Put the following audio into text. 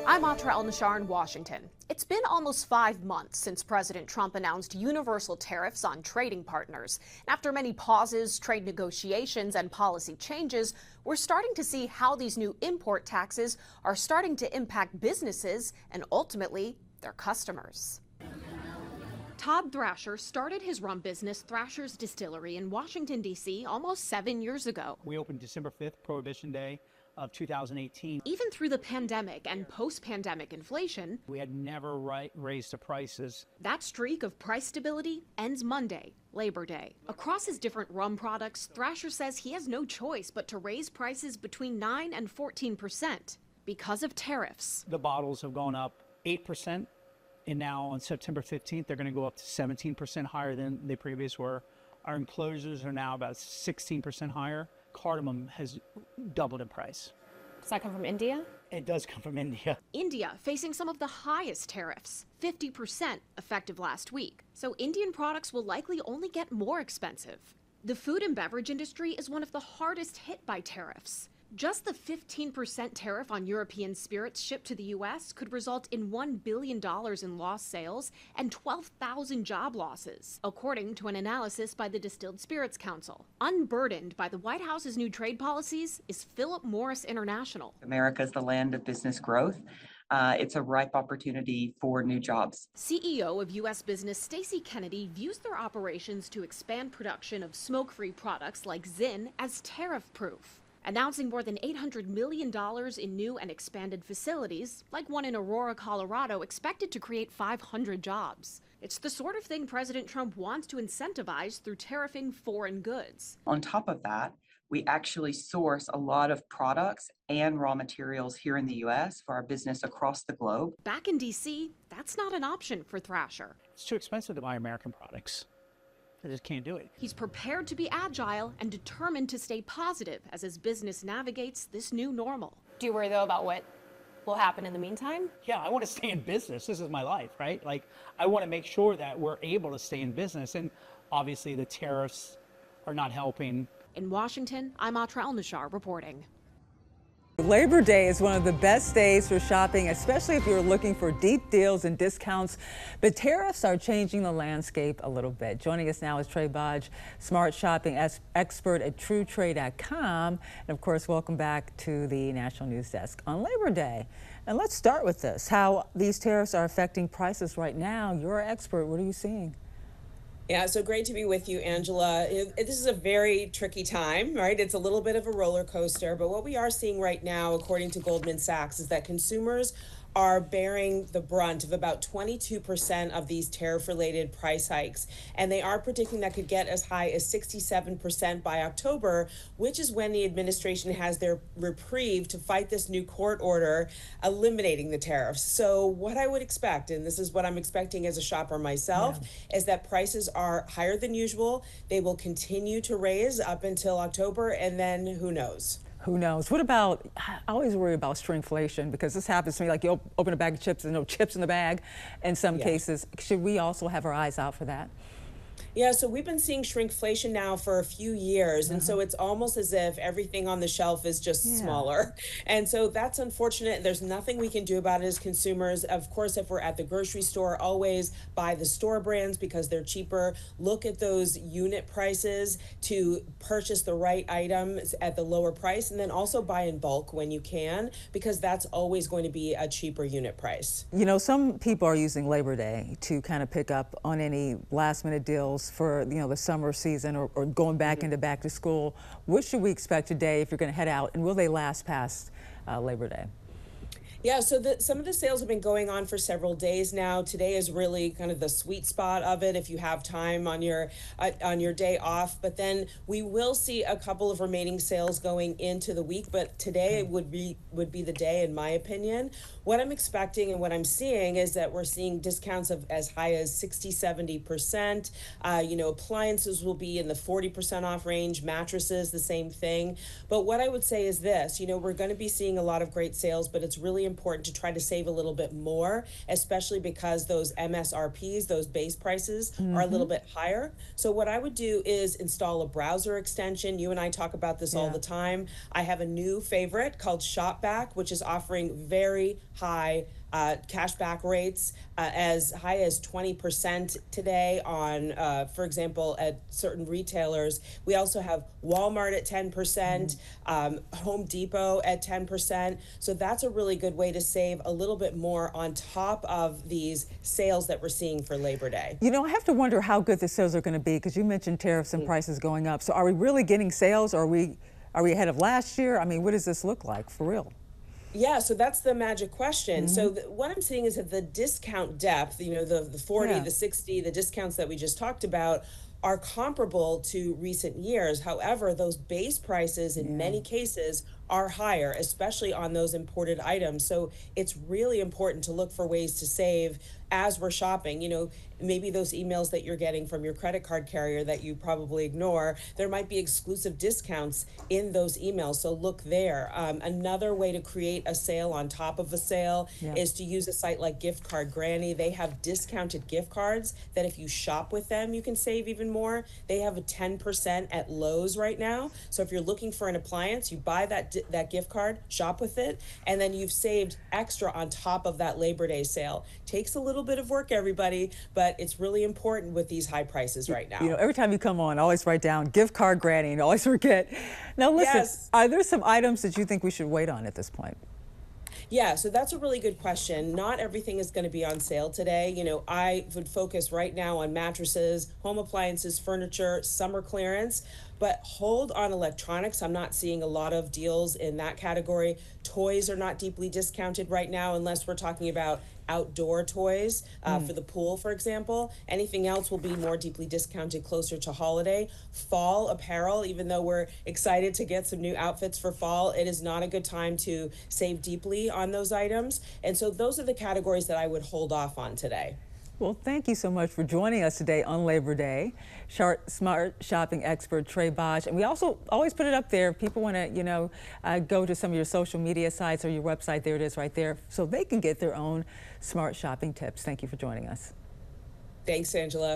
I'm Trae in Washington. It's been almost 5 months since President Trump announced universal tariffs on trading partners. After many pauses, trade negotiations, and policy changes, we're starting to see how these new import taxes are starting to impact businesses and ultimately their customers. Todd Thrasher started his rum business, Thrasher's Distillery, in Washington, D.C. almost 7 years ago. We opened December 5th, Prohibition Day of 2018. Even through the pandemic and post-pandemic inflation, we had never raised the prices. That streak of price stability ends Monday, Labor Day. Across his different rum products, Thrasher says he has no choice but to raise prices between 9 and 14% because of tariffs. The bottles have gone up 8%, and now on September 15th, they're going to go up to 17% higher than they previous were. Our enclosures are now about 16% higher. Cardamom has doubled in price. Does that come from India? It does come from India. India facing some of the highest tariffs, 50% effective last week. So Indian products will likely only get more expensive. The food and beverage industry is one of the hardest hit by tariffs. Just the 15% tariff on European spirits shipped to the U.S. could result in $1 billion in lost sales and 12,000 job losses, according to an analysis by the Distilled Spirits Council. Unburdened by the White House's new trade policies is Philip Morris International. America is the land of business growth. It's a ripe opportunity for new jobs. CEO of U.S. business Stacey Kennedy views their operations to expand production of smoke-free products like Zyn as tariff-proof, announcing more than $800 million in new and expanded facilities, like one in Aurora, Colorado, expected to create 500 jobs. It's the sort of thing President Trump wants to incentivize through tariffing foreign goods. On top of that, we actually source a lot of products and raw materials here in the U.S. for our business across the globe. Back in D.C., that's not an option for Thrasher. It's too expensive to buy American products. I just can't do it. He's prepared to be agile and determined to stay positive as his business navigates this new normal. Do you worry, though, about what will happen in the meantime? Yeah, I want to stay in business. This is my life, right? Like, I want to make sure that we're able to stay in business. And obviously, the tariffs are not helping. In Washington, I'm Trae reporting. Labor Day is one of the best days for shopping, especially if you're looking for deep deals and discounts. But tariffs are changing the landscape a little bit. Joining us now is Trae Bodge, smart shopping expert at TrueTrade.com. And of course, welcome back to the National News Desk on Labor Day. And let's start with this, how these tariffs are affecting prices right now. You're an expert. What are you seeing? Yeah, so great to be with you, Angela. This is a very tricky time, right? It's a little bit of a roller coaster, but what we are seeing right now, according to Goldman Sachs, is that consumers are bearing the brunt of about 22% of these tariff-related price hikes. And they are predicting that could get as high as 67% by October, which is when the administration has their reprieve to fight this new court order eliminating the tariffs. So what I would expect, and this is what I'm expecting as a shopper myself, is that prices are higher than usual. They will continue to raise up until October, and then who knows? Who knows? What about, I always worry about shrinkflation because this happens to me, like you open a bag of chips, there's no chips in the bag in some cases. Should we also have our eyes out for that? Yeah, so we've been seeing shrinkflation now for a few years, and so it's almost as if everything on the shelf is just smaller. And so that's unfortunate. There's nothing we can do about it as consumers. Of course, if we're at the grocery store, always buy the store brands because they're cheaper. Look at those unit prices to purchase the right items at the lower price, and then also buy in bulk when you can, because that's always going to be a cheaper unit price. You know, some people are using Labor Day to kind of pick up on any last minute deals for, you know, the summer season or going back into back to school. What should we expect today if you're going to head out, and will they last past Labor Day? Yeah, so some of the sales have been going on for several days now. Today is really kind of the sweet spot of it if you have time on your day off. But then we will see a couple of remaining sales going into the week. But today would be the day, in my opinion. What I'm expecting and what I'm seeing is that we're seeing discounts of as high as 60-70%. You know, appliances will be in the 40% off range. Mattresses, the same thing. But what I would say is this: you know, we're going to be seeing a lot of great sales, but it's really important to try to save a little bit more, especially because those MSRPs, those base prices, are a little bit higher. So what I would do is install a browser extension. You and I talk about this all the time. I have a new favorite called Shopback, which is offering very high cashback rates, as high as 20% today on, for example, at certain retailers. We also have Walmart at 10%, Home Depot at 10%. So that's a really good way to save a little bit more on top of these sales that we're seeing for Labor Day. You know, I have to wonder how good the sales are going to be, because you mentioned tariffs and prices going up. So are we really getting sales? Or are we ahead of last year? I mean, what does this look like for real? Yeah, so that's the magic question. So what I'm seeing is that the discount depth, you know, the 40, the 60, the discounts that we just talked about are comparable to recent years. However, those base prices in many cases are higher, especially on those imported items. So it's really important to look for ways to save as we're shopping. You know, maybe those emails that you're getting from your credit card carrier that you probably ignore, there might be exclusive discounts in those emails. So look there. Another way to create a sale on top of a sale is to use a site like Gift Card Granny. They have discounted gift cards that if you shop with them, you can save even more. They have a 10% at Lowe's right now. So if you're looking for an appliance, you buy that gift card, shop with it, and then you've saved extra on top of that Labor Day sale. Takes a little bit of work, everybody, but it's really important with these high prices right now. You know, every time you come on, I always write down Gift Card Granny and always forget. Now listen, are there some items that you think we should wait on at this point? Yeah, so that's a really good question. Not everything is going to be on sale today. You know, I would focus right now on mattresses, home appliances, furniture, summer clearance, but hold on electronics. I'm not seeing a lot of deals in that category. Toys are not deeply discounted right now, unless we're talking about outdoor toys for the pool, for example. Anything else will be more deeply discounted closer to holiday. Fall apparel, even though we're excited to get some new outfits for fall, it is not a good time to save deeply on those items. And so those are the categories that I would hold off on today. Well, thank you so much for joining us today on Labor Day. Smart shopping expert Trae Bodge. And we also always put it up there. If people want to, you know, go to some of your social media sites or your website, there it is right there, so they can get their own smart shopping tips. Thank you for joining us. Thanks, Angela.